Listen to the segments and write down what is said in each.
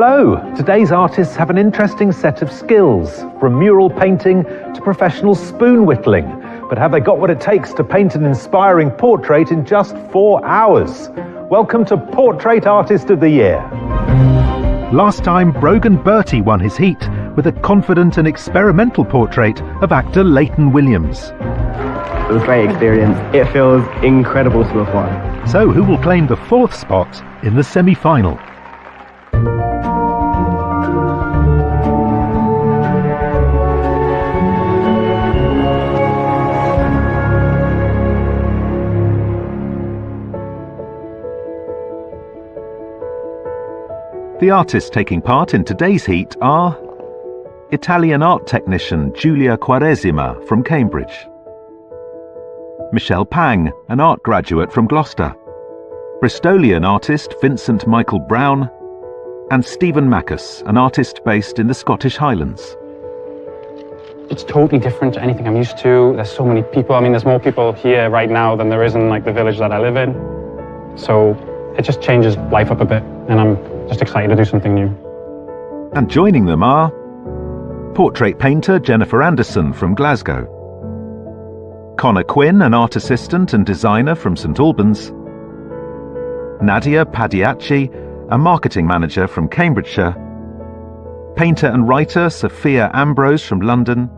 Hello! Today's artists have an interesting set of skills, from mural painting to professional spoon whittling. But have they got what it takes to paint an inspiring portrait in just 4 hours? Welcome to Portrait Artist of the Year. Last time, Brogan Bertie won his heat with a confident and experimental portrait of actor Leighton Williams. It was a great experience. It feels incredible to have won. So who will claim the 4th spot in the semi-final? The artists taking part in today's heat are Italian art technician Giulia Quaresima from Cambridge, Michelle Pang, an art graduate from Gloucester, Bristolian artist Vincent Michael Brown, and Stephen Mackus, an artist based in the Scottish Highlands. It's totally different to anything I'm used to. There's so many people. I mean, there's more people here right now than there is in the village that I live in. So it just changes life up a bit, and I'm just excited to do something new. And joining them are portrait painter Jennifer Anderson from Glasgow, Connor Quinn, an art assistant and designer from St Albans, Nadia Padiachi, a marketing manager from Cambridgeshire, painter and writer Sophia Ambrose from London,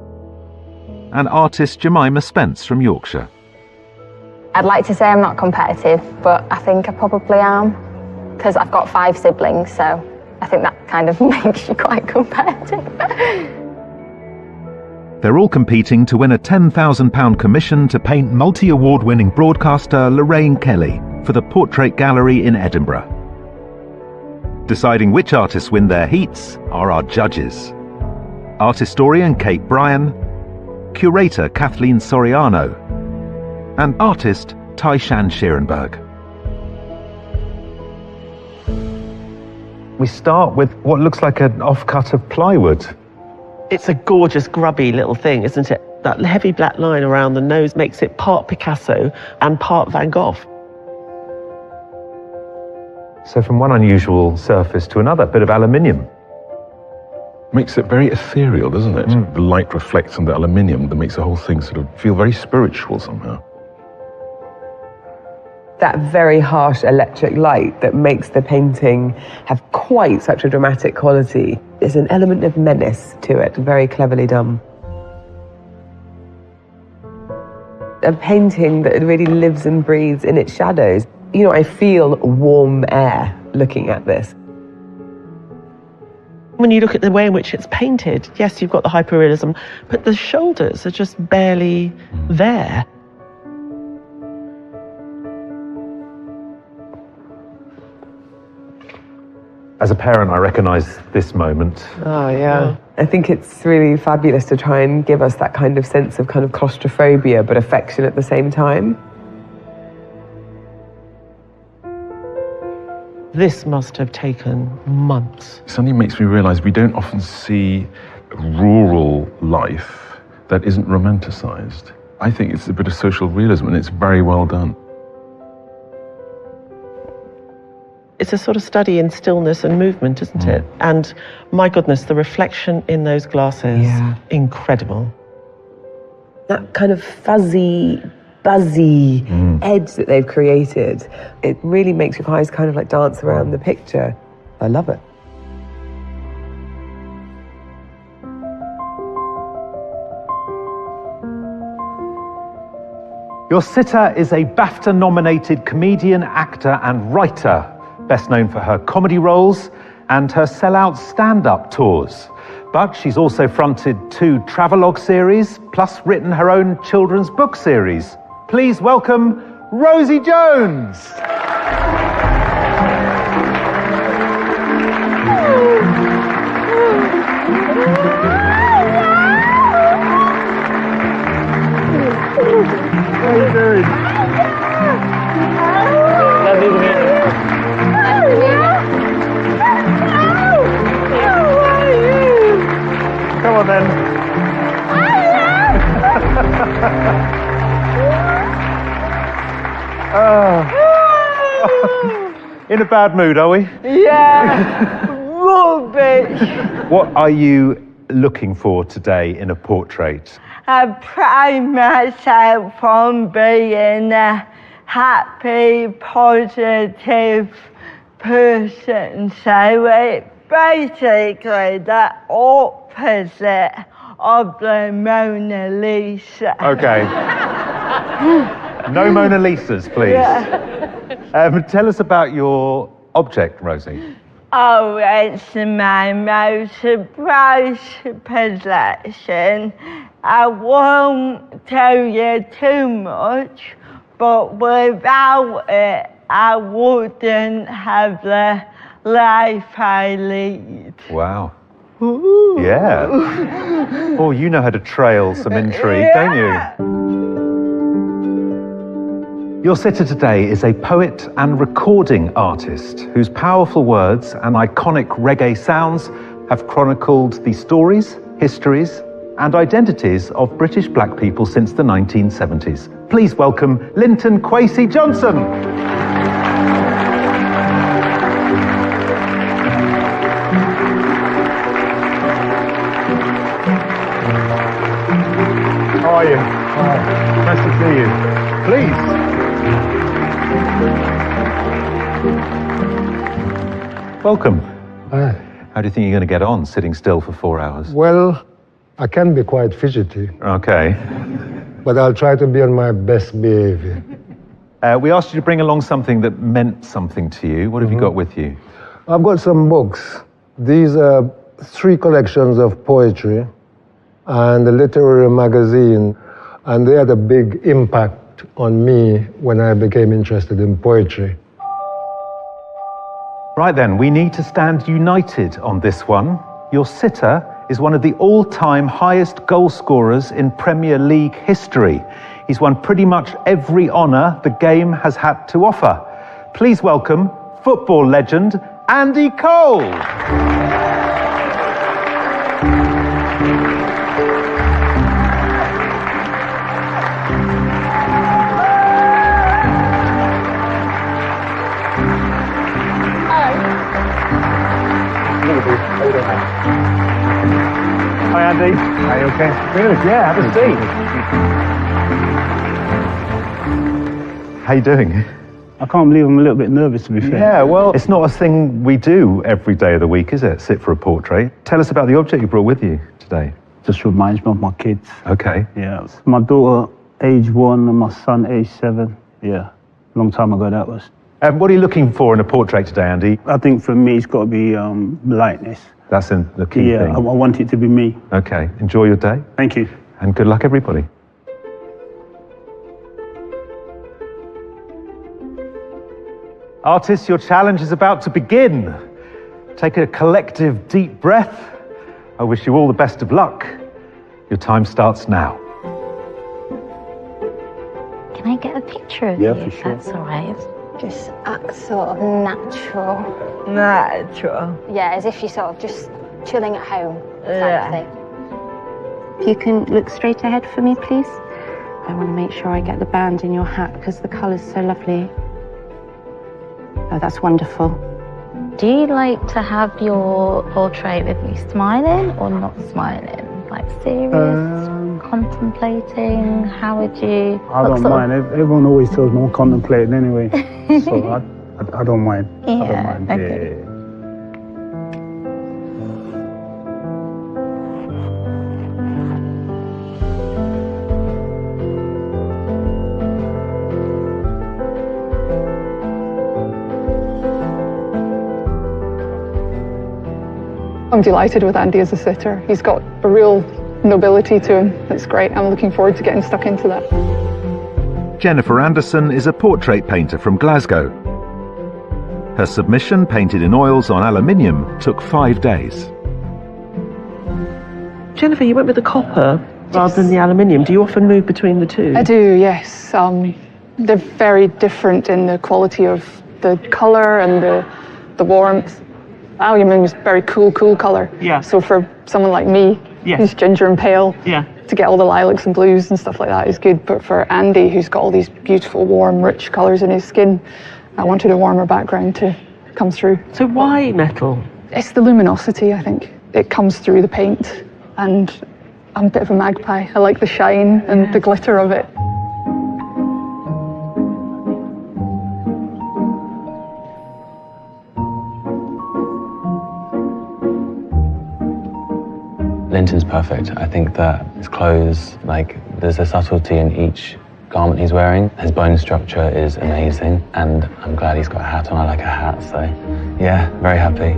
and artist Jemima Spence from Yorkshire. I'd like to say I'm not competitive, but I think I probably am, because I've got 5 siblings, so I think that kind of makes you quite competitive. They're all competing to win a £10,000 commission to paint multi-award-winning broadcaster Lorraine Kelly for the Portrait Gallery in Edinburgh. Deciding which artists win their heats are our judges: art historian Kate Bryan, curator Kathleen Soriano, and artist Taishan Scherenberg. We start with what looks like an offcut of plywood. It's a gorgeous, grubby little thing, isn't it? That heavy black line around the nose makes it part Picasso and part Van Gogh. So from one unusual surface to another, bit of aluminium. Makes it very ethereal, doesn't it? The light reflects on the aluminium that makes the whole thing sort of feel very spiritual somehow. That very harsh electric light that makes the painting have quite such a dramatic quality. There's an element of menace to it, very cleverly done. A painting that really lives and breathes in its shadows. You know, I feel warm air looking at this. When you look at the way in which it's painted, yes, you've got the hyperrealism, but the shoulders are just barely there. As a parent, I recognise this moment. Oh, yeah. I think it's really fabulous to try and give us that kind of sense of kind of claustrophobia, but affection at the same time. This must have taken months. It suddenly makes me realise we don't often see rural life that isn't romanticised. I think it's a bit of social realism, and it's very well done. It's a sort of study in stillness and movement, isn't it? And my goodness, the reflection in those glasses, incredible. That kind of fuzzy, buzzy edge that they've created, it really makes your eyes kind of like dance around the picture. I love it. Your sitter is a BAFTA-nominated comedian, actor and writer, best known for her comedy roles and her sellout stand-up tours. But she's also fronted 2 travelogue series, plus written her own children's book series. Please welcome Rosie Jones. How are you doing? Lovely to meet you. Come on then. In a bad mood, are we? Yeah. rubbish. What are you looking for today in a portrait? I pride myself on being a happy, positive person. So it's basically the opposite of the Mona Lisa. Okay. No Mona Lisas, please. Yeah. Tell us about your object, Rosie. Oh, it's my most prized possession. I won't tell you too much, but without it, I wouldn't have the life I lead. Wow. Ooh. Yeah. Oh, you know how to trail some intrigue, don't you? Your sitter today is a poet and recording artist whose powerful words and iconic reggae sounds have chronicled the stories, histories, and identities of British black people since the 1970s. Please welcome Linton Kwesi Johnson. How are you? Nice to see you. Please. Welcome. Hi. How do you think you're going to get on sitting still for 4 hours? Well, I can be quite fidgety, Okay. but I'll try to be on my best behavior. We asked you to bring along something that meant something to you. What have you got with you? I've got some books. These are 3 collections of poetry and a literary magazine, and they had a big impact on me when I became interested in poetry. Right then, we need to stand united on this one. Your sitter is one of the all-time highest goal scorers in Premier League history. He's won pretty much every honour the game has had to offer. Please welcome football legend Andy Cole. Hi Andy. Are you okay? Good, yeah, have a seat. How you doing? I can't believe I'm a little bit nervous, to be fair. Yeah, well, it's not a thing we do every day of the week, is it? Sit for a portrait. Tell us about the object you brought with you today. Just reminds me of my kids. Okay. Yeah, it's my daughter, age 1, and my son, age 7. Yeah, long time ago that was. What are you looking for in a portrait today, Andy? I think for me, it's got to be lightness. That's the key Yeah, thing. I want it to be me. Okay, enjoy your day. Thank you. And good luck, everybody. Artists, your challenge is about to begin. Take a collective deep breath. I wish you all the best of luck. Your time starts now. Can I get a picture of Yeah, you? for sure. That's all right. Just act sort of natural. Natural. Yeah, as if you're sort of just chilling at home type Yeah. thing. If you can look straight ahead for me, please. I want to make sure I get the band in your hat because the colour's so lovely. Oh, that's wonderful. Do you like to have your portrait with you smiling or not smiling? Like serious, contemplating? How would you? I don't mind. Everyone always tells me I'm contemplating anyway. So I don't mind. I don't Yeah, mind. okay. Yeah. I'm delighted with Andy as a sitter. He's got a real nobility to him. That's great. I'm looking forward to getting stuck into that. Jennifer Anderson is a portrait painter from Glasgow. Her submission, painted in oils on aluminium, took 5 days. Jennifer, you went with the copper rather than the aluminium. Do you often move between the two? I do, yes. They're very different in the quality of the colour and the warmth. Aluminium is very cool colour. Yeah. So for someone like me, Yes. who's ginger and pale, Yeah. to get all the lilacs and blues and stuff like that is good. But for Andy, who's got all these beautiful, warm, rich colours in his skin, I wanted a warmer background to come through. So why metal? It's the luminosity, I think. It comes through the paint, and I'm a bit of a magpie. I like the shine and the glitter of it. Linton's perfect. I think that his clothes, like, there's a subtlety in each garment he's wearing. His bone structure is amazing, and I'm glad he's got a hat on. I like a hat, so yeah, very happy.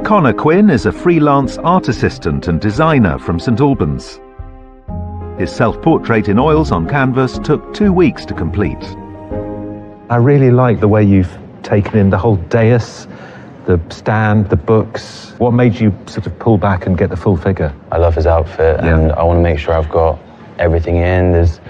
Connor Quinn is a freelance art assistant and designer from St Albans. His self-portrait in oils on canvas took 2 weeks to complete. I really like the way you've taken in the whole dais, the stand, the books. What made you sort of pull back and get the full figure? I love his outfit, and I want to make sure I've got everything in. There's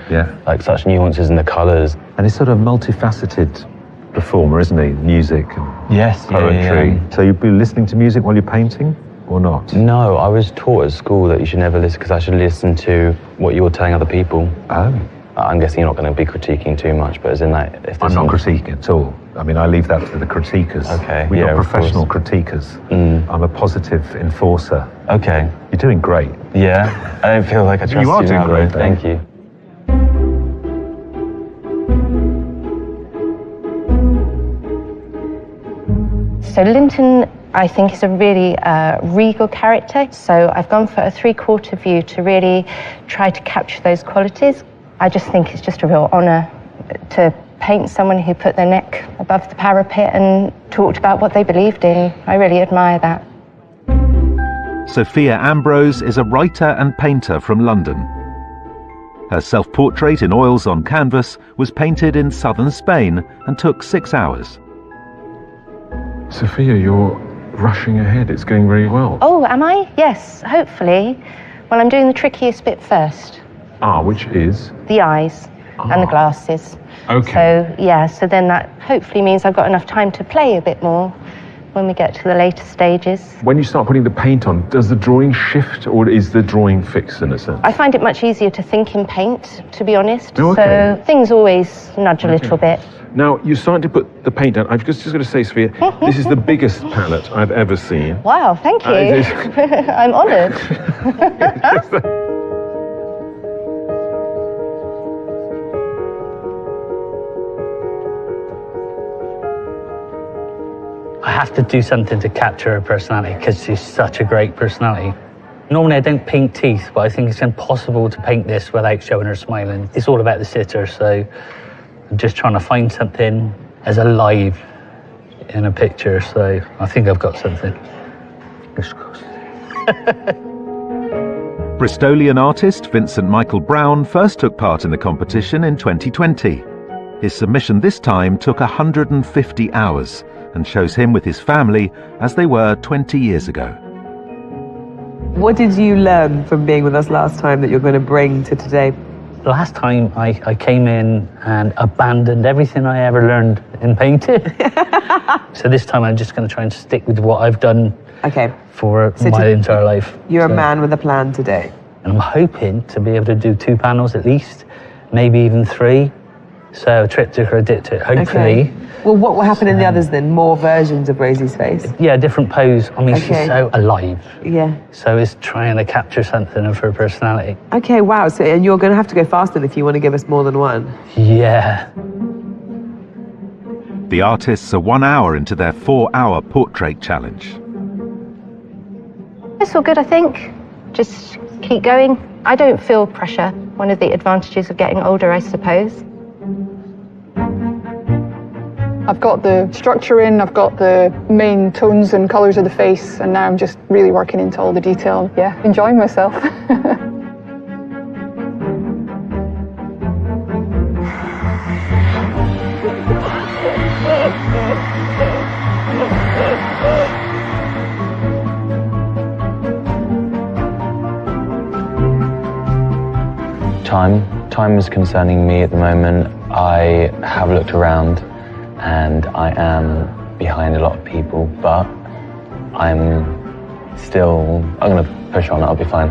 like such nuances in the colours. And he's sort of multifaceted performer, isn't he? Music and poetry. So you'd be listening to music while you're painting, or not? No, I was taught at school that you should never listen, because I should listen to what you're telling other people. Oh. I'm guessing you're not going to be critiquing too much, but as in that... If I'm not critiquing at all. I mean, I leave that to the critiquers. Okay, We've got professional critiquers. I'm a positive enforcer. Okay. You're doing great. Yeah? I don't feel like I trust you. You are doing great, though. Thank you. So Linton, I think, is a really regal character. So I've gone for a 3/4 view to really try to capture those qualities. I just think it's just a real honour to paint someone who put their neck above the parapet and talked about what they believed in. I really admire that. Sophia Ambrose is a writer and painter from London. Her self-portrait in oils on canvas was painted in southern Spain and took 6 hours. Sophia, you're rushing ahead. It's going very well. Oh, am I? Yes, hopefully. Well, I'm doing the trickiest bit first. Which is? The eyes and the glasses. Okay. So, yeah, so then that hopefully means I've got enough time to play a bit more when we get to the later stages. When you start putting the paint on, does the drawing shift, or is the drawing fixed in a sense? I find it much easier to think in paint, to be honest. Oh, okay. So things always nudge a little bit. Now, you're starting to put the paint down. I've just got to say, Sophia, this is the biggest palette I've ever seen. Wow, thank you. I'm honoured. I have to do something to capture her personality, because she's such a great personality. Normally I don't paint teeth, but I think it's impossible to paint this without showing her smiling. It's all about the sitter, so I'm just trying to find something as alive in a picture, so I think I've got something. Bristolian artist Vincent Michael Brown first took part in the competition in 2020. His submission this time took 150 hours and shows him with his family as they were 20 years ago. What did you learn from being with us last time that you're going to bring to today? Last time I came in and abandoned everything I ever learned in painting. So this time I'm just going to try and stick with what I've done for my entire life. You're a man with a plan today. And I'm hoping to be able to do 2 panels at least, maybe even 3. So a triptych or a diptych, hopefully. Okay. Well, what will happen in the others then? More versions of Rosie's face? Yeah, different pose. I mean, she's so alive. Yeah. So it's trying to capture something of her personality. Okay, wow. So, and you're going to have to go faster if you want to give us more than one. Yeah. The artists are 1 hour into their 4-hour portrait challenge. It's all good, I think. Just keep going. I don't feel pressure. One of the advantages of getting older, I suppose. I've got the structure in, I've got the main tones and colours of the face, and now I'm just really working into all the detail. Yeah, enjoying myself. Time is concerning me at the moment. I have looked around and I am behind a lot of people, but I'm going to push on, I'll be fine.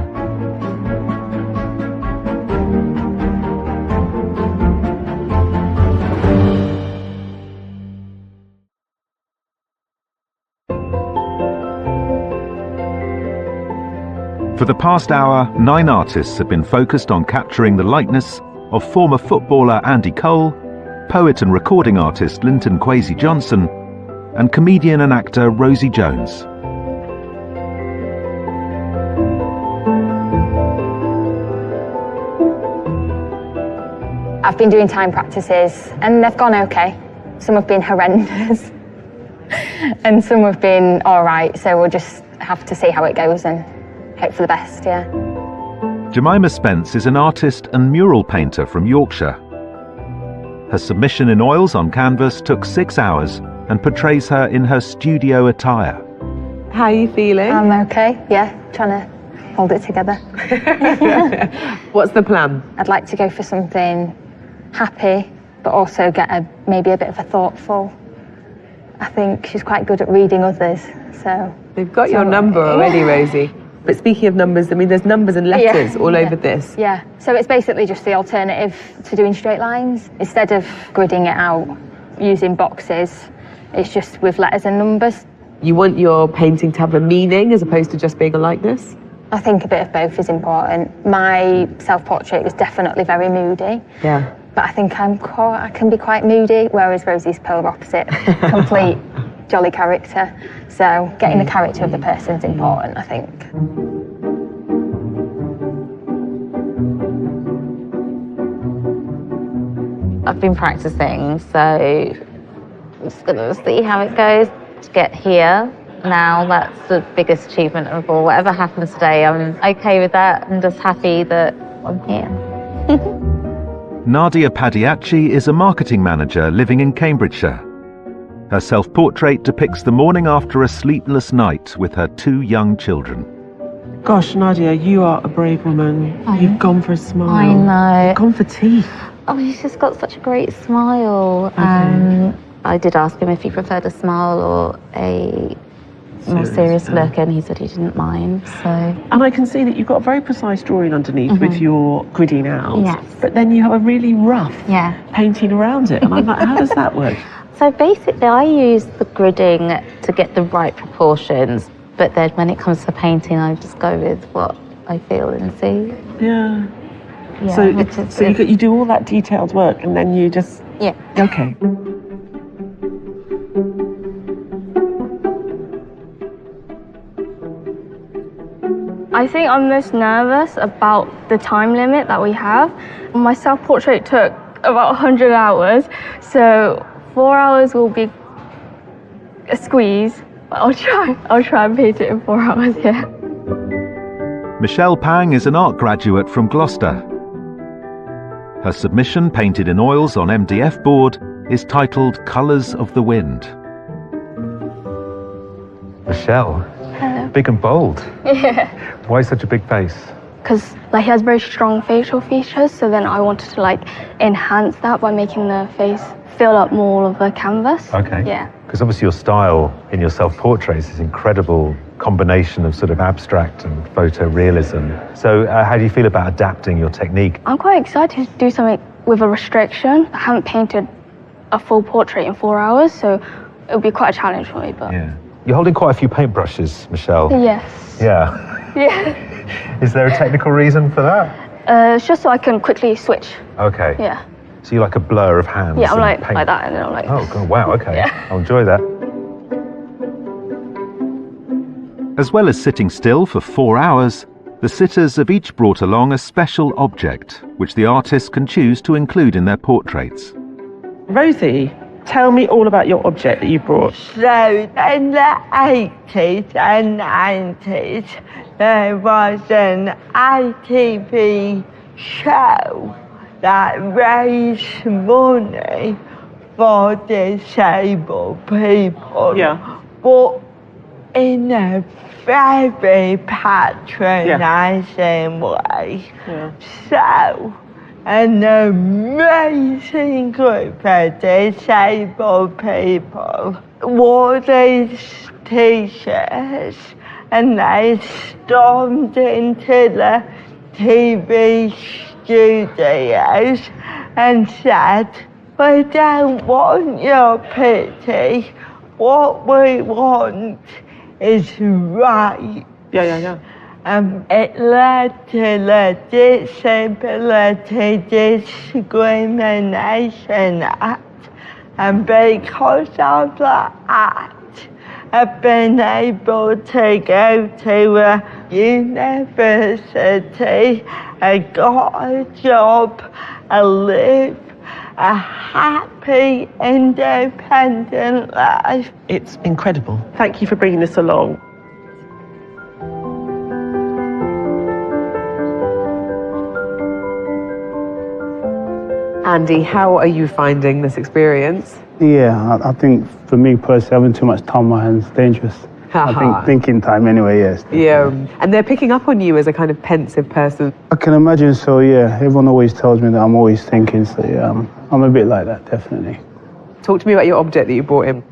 For the past hour, 9 artists have been focused on capturing the likeness of former footballer Andy Cole, poet and recording artist Linton Kwesi Johnson, and comedian and actor Rosie Jones. I've been doing time practices and they've gone okay. Some have been horrendous and some have been all right, so we'll just have to see how it goes and hope for the best, yeah. Jemima Spence is an artist and mural painter from Yorkshire. Her submission in oils on canvas took 6 hours and portrays her in her studio attire. How are you feeling? I'm okay, yeah, trying to hold it together. What's the plan? I'd like to go for something happy, but also get maybe a bit of a thoughtful. I think she's quite good at reading others, so... They've got your number already, Rosie. But speaking of numbers, I mean, there's numbers and letters all over this. Yeah, so it's basically just the alternative to doing straight lines. Instead of gridding it out using boxes, it's just with letters and numbers. You want your painting to have a meaning as opposed to just being a likeness? I think a bit of both is important. My self-portrait was definitely very moody. Yeah. But I think I can be quite moody, whereas Rosie's polar opposite, complete jolly character. So getting the character of the person is important, I think. I've been practicing, so I'm just gonna see how it goes to get here. Now that's the biggest achievement of all. Whatever happens today, I'm okay with that. I'm just happy that I'm here. Nadia Padiachi is a marketing manager living in Cambridgeshire. Her self-portrait depicts the morning after a sleepless night with her 2 young children. Gosh, Nadia, you are a brave woman. You've gone for a smile. I know. You've gone for teeth. Oh, he's just got such a great smile. I did ask him if he preferred a smile or a more serious look, and he said he didn't mind. So. And I can see that you've got a very precise drawing underneath with your gridding out. Yes. But then you have a really rough painting around it. And I'm like, how does that work? So basically, I use the gridding to get the right proportions, but then when it comes to painting, I just go with what I feel and see. Yeah. Yeah, so you do all that detailed work, and then you just... Yeah. Okay. I think I'm most nervous about the time limit that we have. My self-portrait took about 100 hours, so 4 hours will be a squeeze. I'll try and paint it in 4 hours, yeah. Michelle Pang is an art graduate from Gloucester. Her submission, painted in oils on MDF board, is titled Colours of the Wind. Michelle, Hello. big and bold. Yeah. Why such a big face? Because he has very strong facial features, so then I wanted to enhance that by making the face fill up more of the canvas. Okay. Yeah. Because obviously your style in your self-portraits is incredible combination of sort of abstract and photorealism. So how do you feel about adapting your technique? I'm quite excited to do something with a restriction. I haven't painted a full portrait in 4 hours, so it'll be quite a challenge for me. But yeah. You're holding quite a few paintbrushes, Michelle. Yes. Yeah. Yeah. Is there a technical reason for that? It's just so I can quickly switch. Okay. Yeah. So you're like a blur of hands. Yeah, I'm and like that, and then I'm like. Oh, God, wow, okay. Yeah. I'll enjoy that. As well as sitting still for 4 hours, the sitters have each brought along a special object, which the artists can choose to include in their portraits. Rosie, tell me all about your object that you brought. So in the 80s and 90s, there was an ITV show that raised money for disabled people. Yeah. But in a very patronising way. Yeah. So, an amazing group of disabled people wore these t-shirts and they stormed into the TV studios and said, "We don't want your pity. What we want is right." Yeah. It led to the Disability Discrimination Act, and because of the act, I've been able to go to a university, I got a job, I live a happy, independent life. It's incredible. Thank you for bringing this along. Andy, how are you finding this experience? Yeah, I think for me personally, having too much time on my hands is dangerous. I think thinking time anyway, yes. Yeah, and they're picking up on you as a kind of pensive person. I can imagine, so yeah, everyone always tells me that I'm always thinking, so yeah, I'm a bit like that, definitely. Talk to me about your object that you brought in.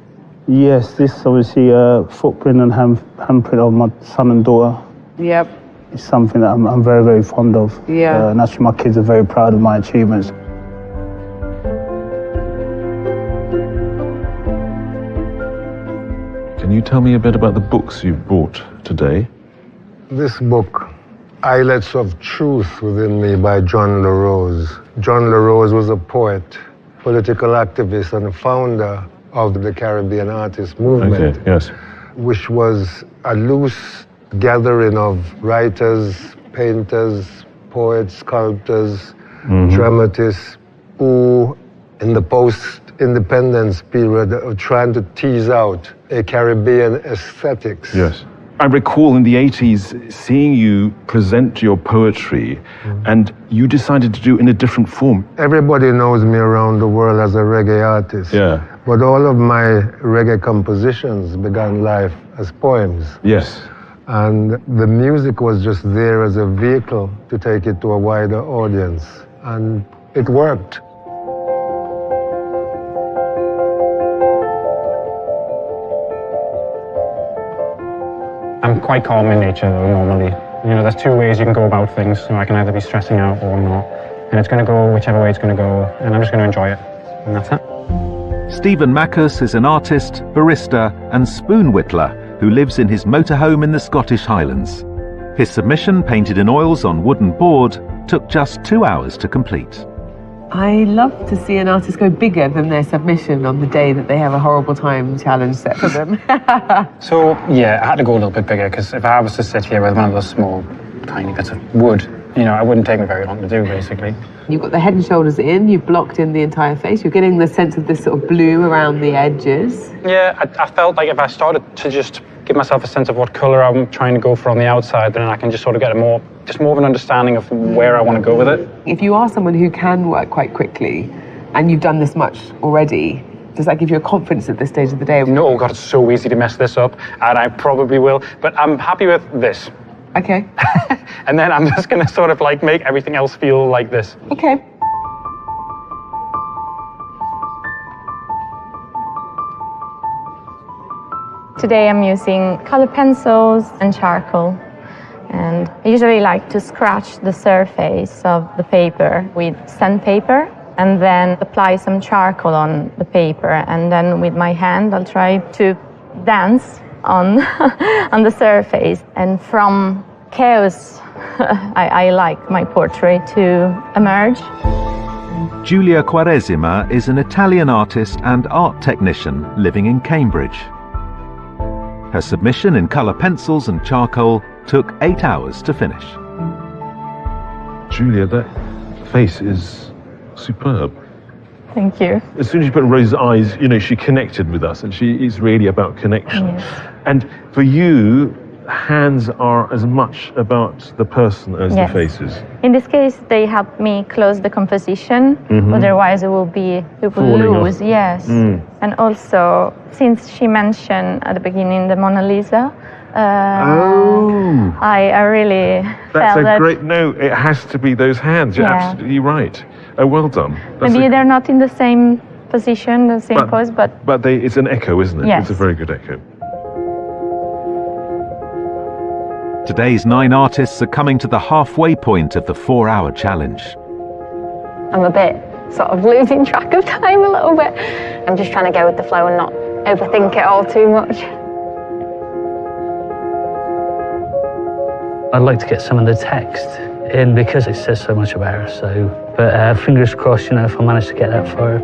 Yes, this is obviously a footprint and handprint of my son and daughter. Yep. It's something that I'm very, very fond of. Yeah. And actually my kids are very proud of my achievements. Can you tell me a bit about the books you've bought today? This book, Islets of Truth Within Me by John LaRose. John LaRose was a poet, political activist, and founder of the Caribbean Artist Movement, Okay, yes. which was a loose gathering of writers, painters, poets, sculptors, dramatists, who in the post-independence period are trying to tease out a Caribbean aesthetics. Yes. I recall in the 80s seeing you present your poetry, and you decided to do it in a different form. Everybody knows me around the world as a reggae artist. Yeah. But all of my reggae compositions began life as poems. Yes. And the music was just there as a vehicle to take it to a wider audience. And it worked. I'm quite calm in nature though, normally. You know, there's two ways you can go about things. You know, I can either be stressing out or not. And it's going to go whichever way it's going to go, and I'm just going to enjoy it. And that's it. Stephen Macus is an artist, barista and spoon whittler who lives in his motorhome in the Scottish Highlands. His submission, painted in oils on wooden board, took just 2 hours to complete. I love to see an artist go bigger than their submission on the day that they have a horrible time challenge set for them. So, yeah, I had to go a little bit bigger, because if I was to sit here with one of those small, tiny bits of wood, you know, it wouldn't take me very long to do, basically. You've got the head and shoulders in, you've blocked in the entire face, you're getting the sense of this sort of blue around the edges. Yeah, I felt like if I started to just give myself a sense of what colour I'm trying to go for on the outside, then I can just sort of get more of an understanding of where I want to go with it. If you are someone who can work quite quickly, and you've done this much already, does that give you a confidence at this stage of the day? No, God, it's so easy to mess this up, and I probably will, but I'm happy with this. Okay. And then I'm just going to sort of like make everything else feel like this. Okay. Today I'm using color pencils and charcoal, and I usually like to scratch the surface of the paper with sandpaper and then apply some charcoal on the paper, and then with my hand I'll try to dance on on the surface, and from chaos I like my portrait to emerge. Giulia Quaresima is an Italian artist and art technician living in Cambridge. Her submission in colour pencils and charcoal took 8 hours to finish. Giulia, that face is superb. Thank you. As soon as you put Rose's eyes, you know, she connected with us, and she is really about connection. Yes. And for you, hands are as much about the person as Yes. the faces. In this case, they help me close the composition. Otherwise, it will Falling off. lose. Yes. And also, since she mentioned at the beginning the Mona Lisa, I really That's felt a that great no. It has to be those hands. You're Yeah. absolutely right. Oh, well done. That's maybe they're not in the same position, the same pose, but it's an echo, isn't it? Yes. It's a very good echo. Today's 9 artists are coming to the halfway point of the 4-hour challenge. I'm a bit sort of losing track of time a little bit. I'm just trying to go with the flow and not overthink it all too much. I'd like to get some of the text in because it says so much about her. So, but fingers crossed, you know, if I manage to get that far.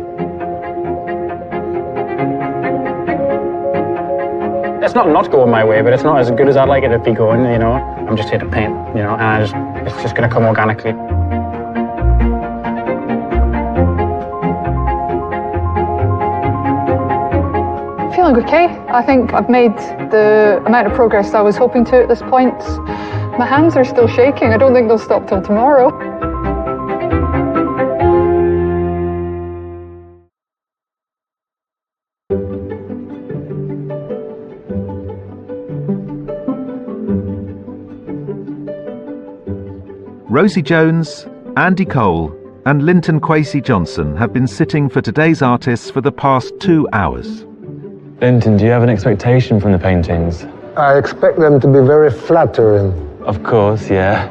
It's not going my way, but it's not as good as I'd like it to be going, you know. I'm just here to paint, you know, and it's just going to come organically. Feeling okay. I think I've made the amount of progress I was hoping to at this point. My hands are still shaking. I don't think they'll stop till tomorrow. Rosie Jones, Andy Cole and Linton Kwesi Johnson have been sitting for today's artists for the past 2 hours. Linton, do you have an expectation from the paintings? I expect them to be very flattering. Of course, yeah.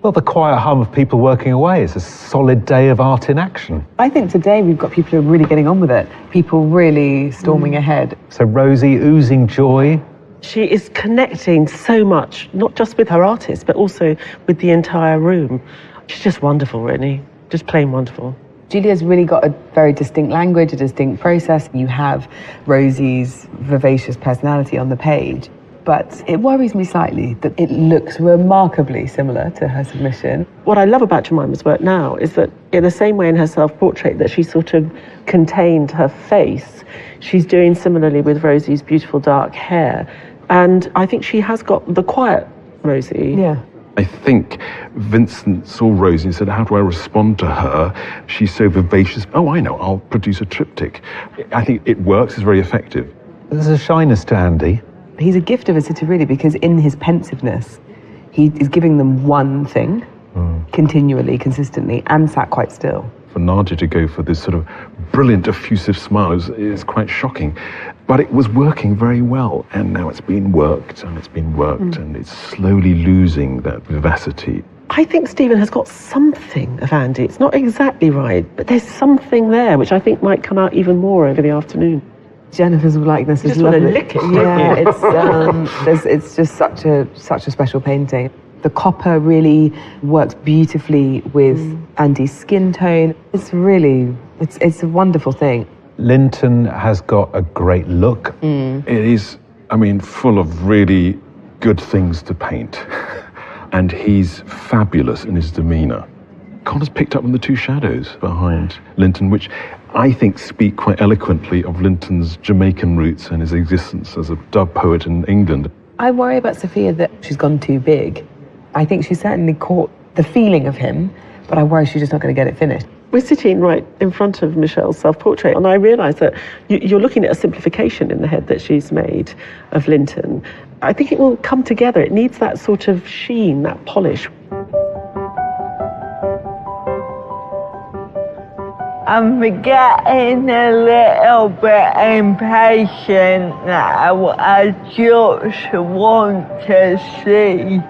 Well, the quiet hum of people working away is a solid day of art in action. I think today we've got people who are really getting on with it. People really storming ahead. So Rosie oozing joy. She is connecting so much, not just with her artists, but also with the entire room. She's just wonderful, really. Just plain wonderful. Julia's really got a very distinct language, a distinct process. You have Rosie's vivacious personality on the page, but it worries me slightly that it looks remarkably similar to her submission. What I love about Jemima's work now is that in the same way in her self-portrait that she sort of contained her face, she's doing similarly with Rosie's beautiful dark hair. And I think she has got the quiet Rosie. Yeah. I think Vincent saw Rosie and said, how do I respond to her? She's so vivacious. Oh, I know, I'll produce a triptych. I think it works, it's very effective. There's a shyness to Andy. He's a gift of a sitter, really, because in his pensiveness, he is giving them one thing continually, consistently, and sat quite still. For Nadia to go for this sort of brilliant, effusive smile is quite shocking. But it was working very well, and now it's been worked, and it's been worked, and it's slowly losing that vivacity. I think Stephen has got something of Andy. It's not exactly right, but there's something there which I think might come out even more over the afternoon. Jennifer's likeness is lovely. Want to lick it, Yeah, it's just such a special painting. The copper really works beautifully with Andy's skin tone. It's really, it's a wonderful thing. Linton has got a great look. It is, I mean, full of really good things to paint. And he's fabulous in his demeanour. Connor's picked up on the two shadows behind Linton, which I think speak quite eloquently of Linton's Jamaican roots and his existence as a dub poet in England. I worry about Sophia that she's gone too big. I think she certainly caught the feeling of him, but I worry she's just not going to get it finished. We're sitting right in front of Michelle's self-portrait, and I realise that you're looking at a simplification in the head that she's made of Linton. I think it will come together. It needs that sort of sheen, that polish. I'm getting a little bit impatient now. I just want to see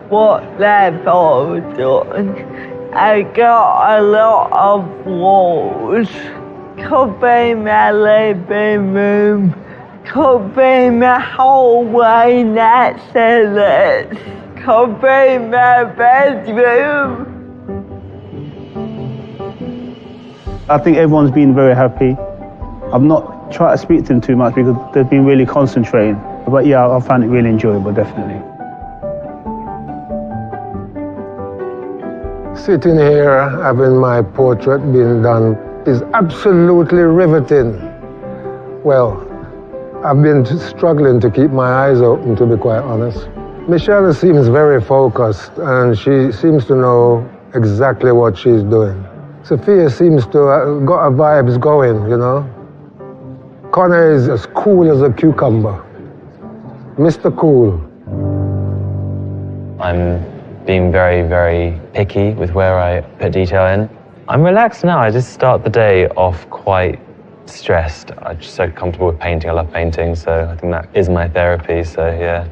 what they've all done. I got a lot of walls. Could be my living room, could be my hallway next to this, could be my bedroom. I think everyone's been very happy. I've not tried to speak to them too much because they've been really concentrating. But yeah, I found it really enjoyable, definitely. Sitting here, having my portrait being done, is absolutely riveting. Well, I've been struggling to keep my eyes open, to be quite honest. Michelle seems very focused, and she seems to know exactly what she's doing. Sophia seems to have got her vibes going, you know. Connor is as cool as a cucumber. Mr. Cool. I'm being very, very picky with where I put detail in. I'm relaxed now. I just start the day off quite stressed. I'm just so comfortable with painting. I love painting, so I think that is my therapy, so yeah.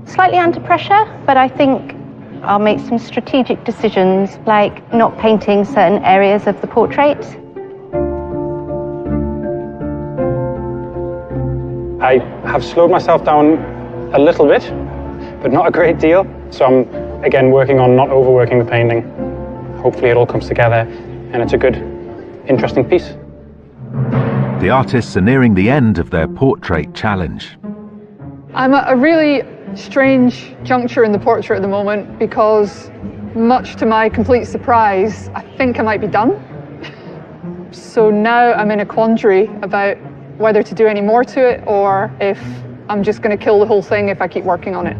Slightly under pressure, but I think I'll make some strategic decisions, like not painting certain areas of the portrait. I have slowed myself down a little bit, but not a great deal. So I'm, again, working on not overworking the painting. Hopefully it all comes together and it's a good, interesting piece. The artists are nearing the end of their portrait challenge. I'm at a really strange juncture in the portrait at the moment because, much to my complete surprise, I think I might be done. So now I'm in a quandary about whether to do any more to it or if I'm just going to kill the whole thing if I keep working on it.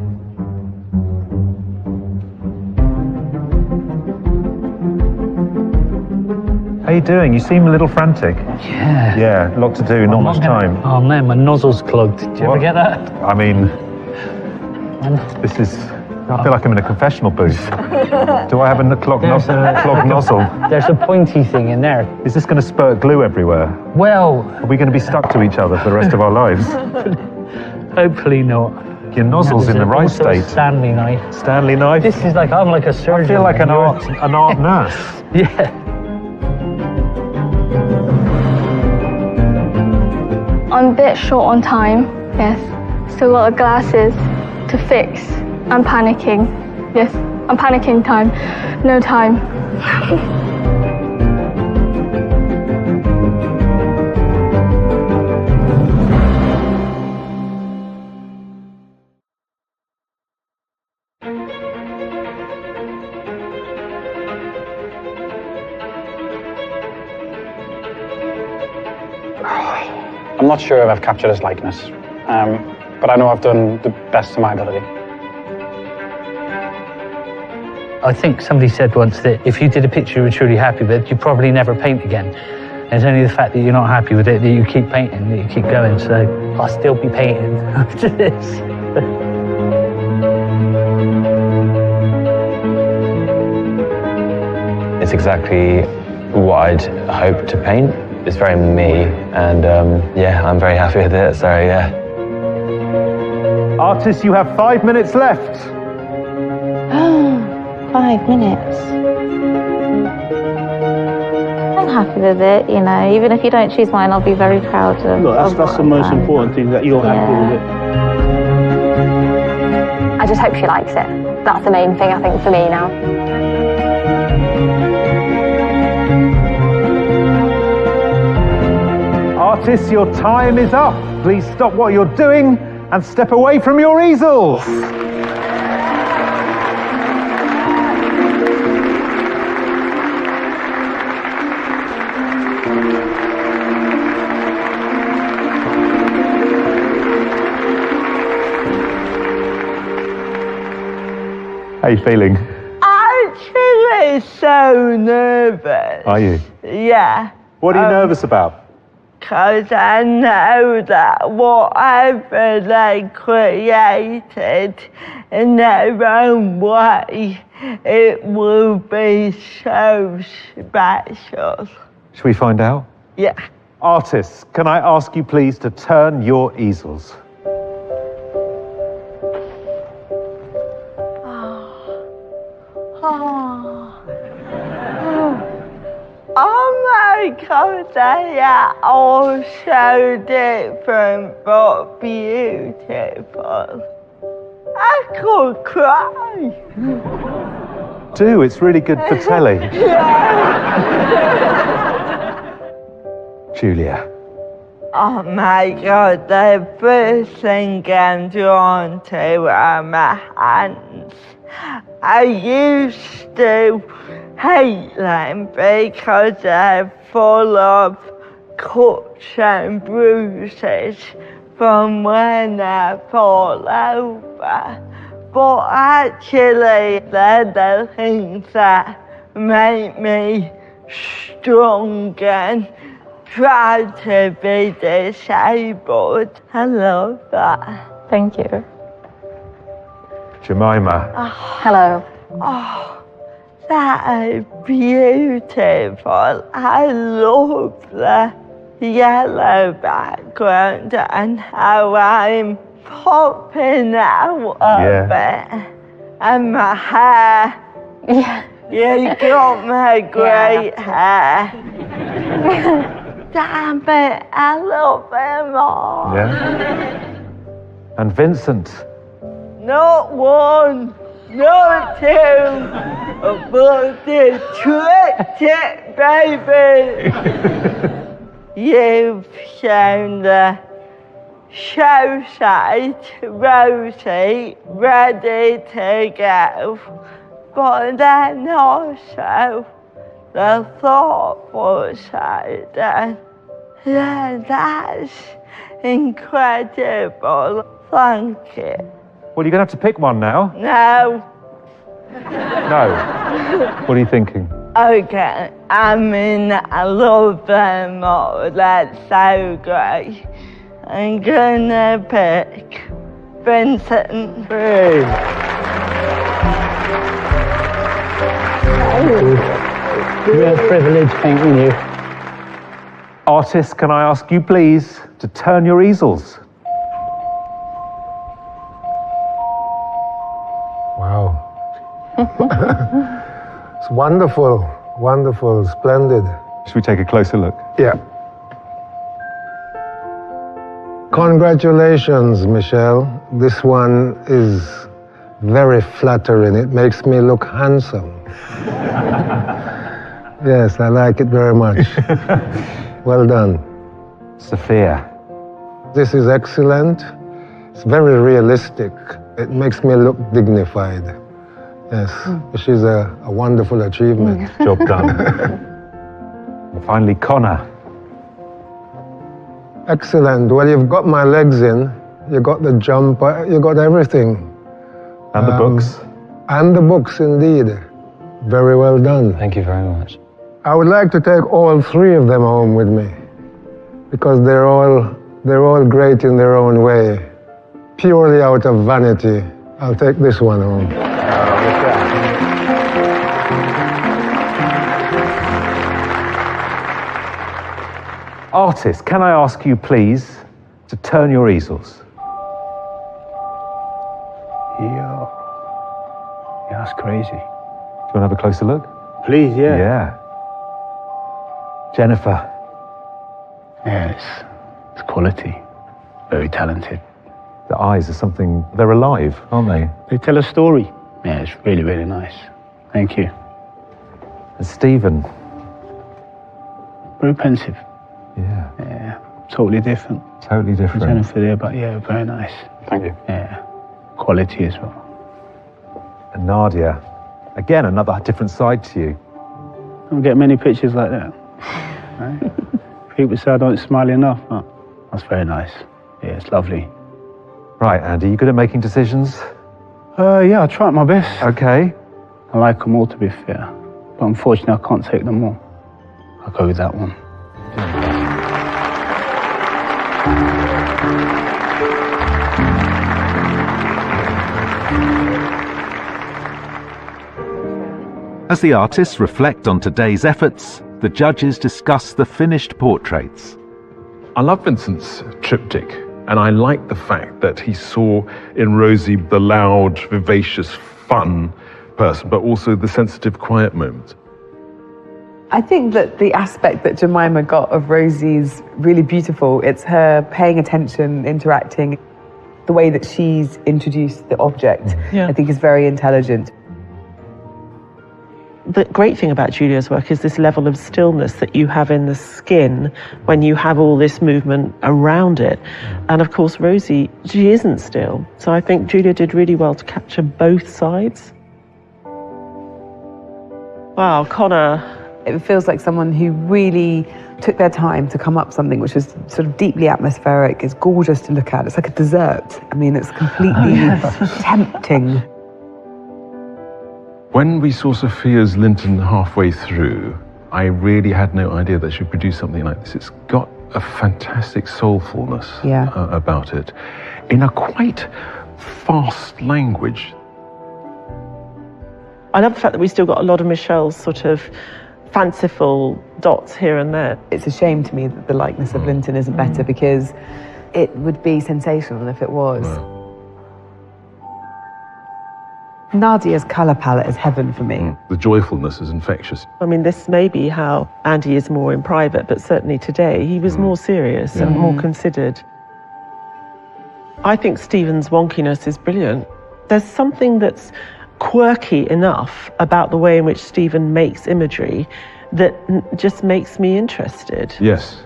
How are you doing? You seem a little frantic. Yeah. Yeah, a lot to do, not much time. Oh man, my nozzle's clogged. Did you ever get that? I mean, this is... I feel like I'm in a confessional booth. Do I have a clogged nozzle? There's a pointy thing in there. Is this going to spurt glue everywhere? Well... Are we going to be stuck to each other for the rest of our lives? Hopefully not. Your nozzle's in the right state. Stanley knife. Stanley knife? This is like, I'm like a surgeon. I feel like an art nurse. Yeah. I'm a bit short on time, yes. Still got the glasses to fix. I'm panicking. Yes, I'm panicking time. No time. I'm not sure if I've captured his likeness, but I know I've done the best to my ability. I think somebody said once that if you did a picture you were truly happy with, you'd probably never paint again. And it's only the fact that you're not happy with it that you keep painting, that you keep going. So I'll still be painting after this. It's exactly what I'd hoped to paint. It's very me, and yeah, I'm very happy with it, so yeah. Artists, you have 5 minutes left. 5 minutes. I'm happy with it, you know. Even if you don't choose mine, I'll be very proud of it. Look, that's the most important thing, that you're happy with it. I just hope she likes it. That's the main thing, I think, for me now. Artists, your time is up. Please stop what you're doing and step away from your easels. How are you feeling? Actually, so nervous. Are you? Yeah. What are you nervous about? Because I know that whatever they created in their own way, it will be so special. Should we find out? Yeah. Artists, can I ask you please to turn your easels? Oh my God, they are all so different but beautiful. I could cry. Do, it's really good for telly. Julia. Oh my God, the first thing I'm drawn to are my hands. I used to hate them because they're full of cuts and bruises from when I fall over. But actually, they're the things that make me strong and proud to be disabled. I love that. Thank you. Jemima. Hello. Oh, that is beautiful. I love the yellow background and how I'm popping out of it. And my hair. Yeah. You got my great hair. damn it, I love him more. Yeah. And Vincent? Not one, not two, but the trick, baby. You've shown the show side, Rosie, ready to go, but then also the thoughtful side, and that's incredible. Thank you. Well, you're going to have to pick one now. No. No. What are you thinking? Okay, I mean, I love them all. That's so great. I'm gonna pick Vincent. Hey. Real privilege painting you. Artists, can I ask you please to turn your easels? Wow. It's wonderful, wonderful, splendid. Should we take a closer look? Yeah. Congratulations, Michelle. This one is very flattering. It makes me look handsome. Yes, I like it very much. Well done. Sophia. This is excellent. It's very realistic. It makes me look dignified. Yes, which is a wonderful achievement. Job done. And finally, Connor. Excellent. Well, you've got my legs in, you got the jump, you got everything. And the books. And the books, indeed. Very well done. Thank you very much. I would like to take all three of them home with me, because they're all great in their own way. Purely out of vanity, I'll take this one home. Artists, can I ask you please to turn your easels? Yeah. Yeah, that's crazy. Do you want to have a closer look? Please, yeah. Yeah. Jennifer. Yeah, it's quality. Very talented. The eyes are something, they're alive, aren't they? They tell a story. Yeah, it's really, really nice. Thank you. And Stephen. Very pensive. Yeah. Yeah, totally different. Totally different. Jennifer there, but yeah, very nice. Thank you. Yeah, quality as well. And Nadia. Again, another different side to you. I don't get many pictures like that. Right? People say I don't smile enough, but that's very nice. Yeah, it's lovely. Right, Andy, you good at making decisions? Yeah, I tried my best. Okay. I like them all, to be fair. But unfortunately, I can't take them all. I'll go with that one. As the artists reflect on today's efforts, the judges discuss the finished portraits. I love Vincent's triptych, and I like the fact that he saw in Rosie the loud, vivacious, fun person, but also the sensitive, quiet moments. I think that the aspect that Jemima got of Rosie's really beautiful. It's her paying attention, interacting. The way that she's introduced the object, I think is very intelligent. The great thing about Julia's work is this level of stillness that you have in the skin when you have all this movement around it. And of course, Rosie, she isn't still. So I think Julia did really well to capture both sides. Wow, Connor. It feels like someone who really took their time to come up with something which was sort of deeply atmospheric. It's gorgeous to look at. It's like a dessert. I mean, it's completely tempting. When we saw Sophia's Linton halfway through, I really had no idea that she'd produce something like this. It's got a fantastic soulfulness about it, in a quite fast language. I love the fact that we still got a lot of Michelle's sort of fanciful dots here and there. It's a shame to me that the likeness of Linton isn't better, because it would be sensational if it was. Nadia's colour palette is heaven for me. The joyfulness is infectious. I mean, this may be how Andy is more in private, but certainly today he was more serious and more considered. I think Stephen's wonkiness is brilliant. There's something that's quirky enough about the way in which Stephen makes imagery that just makes me interested. Yes.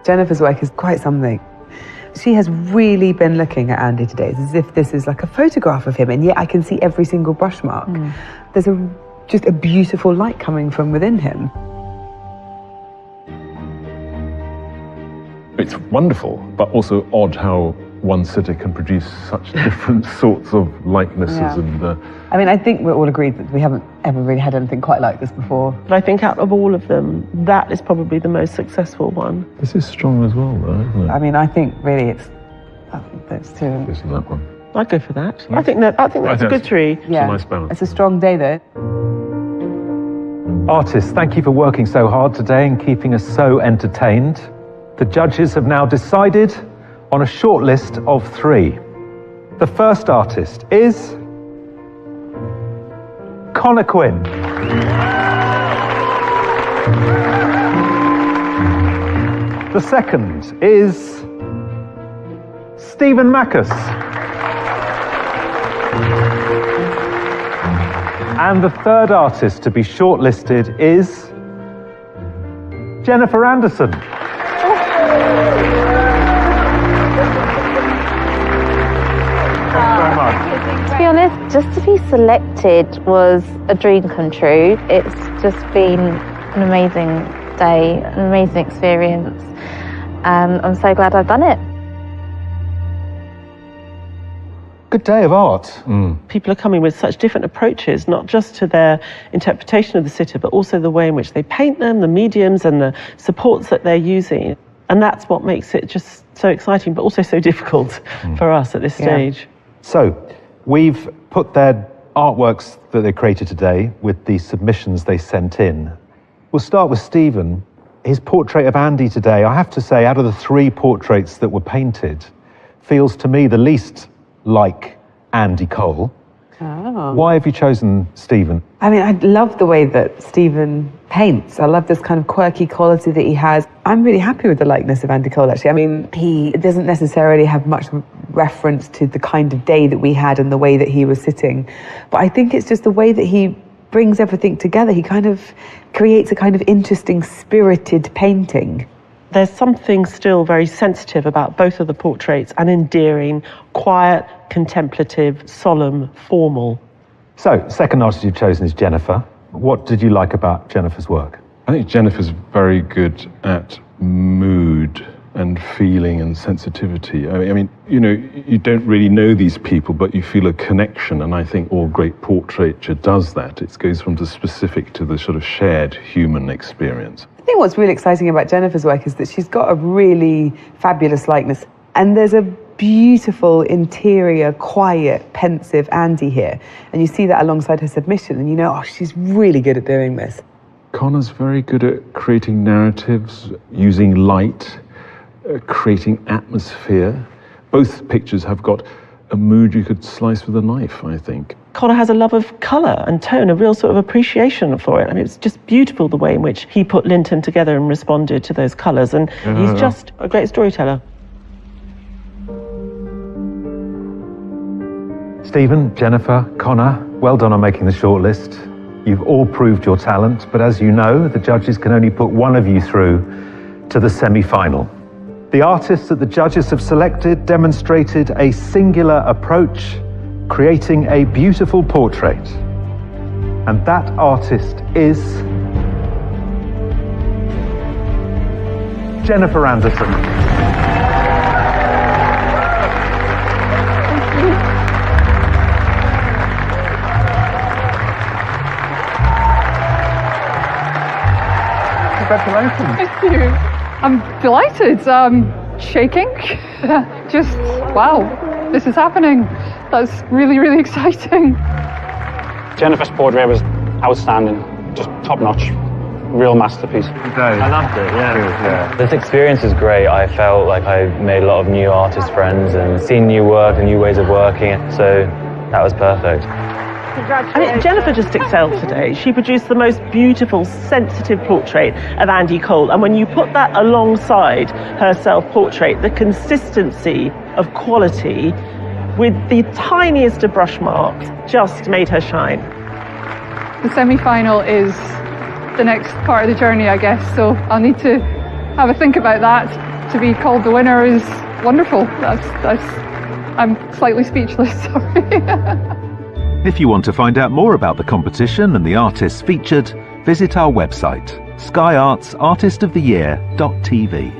Jennifer's work is quite something. She has really been looking at Andy today as if this is like a photograph of him, and yet I can see every single brush mark. There's just a beautiful light coming from within him. It's wonderful, but also odd how one sitter can produce such different sorts of likenesses. I mean, I think we're all agreed that we haven't ever really had anything quite like this before. But I think out of all of them, that is probably the most successful one. This is strong as well, though, isn't it? I mean, I think really it's two. Isn't that one? I'd go for that. I think that's a good three. Yeah, a nice balance. It's a strong day, though. Artists, thank you for working so hard today and keeping us so entertained. The judges have now decided on a short list of 3. The first artist is Connor Quinn. The second is Stephen Mackus. And the third artist to be shortlisted is Jennifer Anderson. To be honest, just to be selected was a dream come true. It's just been an amazing day, an amazing experience, and I'm so glad I've done it. Good day of art. People are coming with such different approaches, not just to their interpretation of the sitter, but also the way in which they paint them, the mediums and the supports that they're using. And that's what makes it just so exciting, but also so difficult for us at this stage. So, we've put their artworks that they created today with the submissions they sent in. We'll start with Stephen. His portrait of Andy today, I have to say, out of the 3 portraits that were painted, feels to me the least like Andy Cole. Oh. Why have you chosen Stephen? I mean, I love the way that Stephen paints. I love this kind of quirky quality that he has. I'm really happy with the likeness of Andy Cole, actually. I mean, he doesn't necessarily have much reference to the kind of day that we had and the way that he was sitting. But I think it's just the way that he brings everything together. He kind of creates a kind of interesting, spirited painting. There's something still very sensitive about both of the portraits, and endearing, quiet, contemplative, solemn, formal. So, second artist you've chosen is Jennifer. What did you like about Jennifer's work? I think Jennifer's very good at mood and feeling and sensitivity. I mean, you know, you don't really know these people, but you feel a connection, and I think all great portraiture does that. It goes from the specific to the sort of shared human experience. I think what's really exciting about Jennifer's work is that she's got a really fabulous likeness, and there's a beautiful interior, quiet, pensive Andy here, and you see that alongside her submission, and you know, oh, she's really good at doing this. Connor's very good at creating narratives, using light, creating atmosphere. Both pictures have got a mood you could slice with a knife, I think. Connor has a love of colour and tone, a real sort of appreciation for it. I mean, it's just beautiful the way in which he put Linton together and responded to those colours, and he's just a great storyteller. Stephen, Jennifer, Connor, well done on making the shortlist. You've all proved your talent, but as you know, the judges can only put one of you through to the semi-final. The artists that the judges have selected demonstrated a singular approach, creating a beautiful portrait. And that artist is Jennifer Anderson. Congratulations. Thank you. I'm delighted. I'm shaking. Just, wow, this is happening. That's really, really exciting. Jennifer's portrait was outstanding, just top notch, real masterpiece. I loved it, yeah. This experience is great. I felt like I made a lot of new artist friends and seen new work and new ways of working. So That was perfect. I mean, Jennifer just excelled today. She produced the most beautiful, sensitive portrait of Andy Cole. And when you put that alongside her self-portrait, the consistency of quality with the tiniest of brush marks just made her shine. The semi-final is the next part of the journey, I guess. So I'll need to have a think about that. To be called the winner is wonderful. I'm slightly speechless, sorry. If you want to find out more about the competition and the artists featured, visit our website, skyartsartistoftheyear.tv.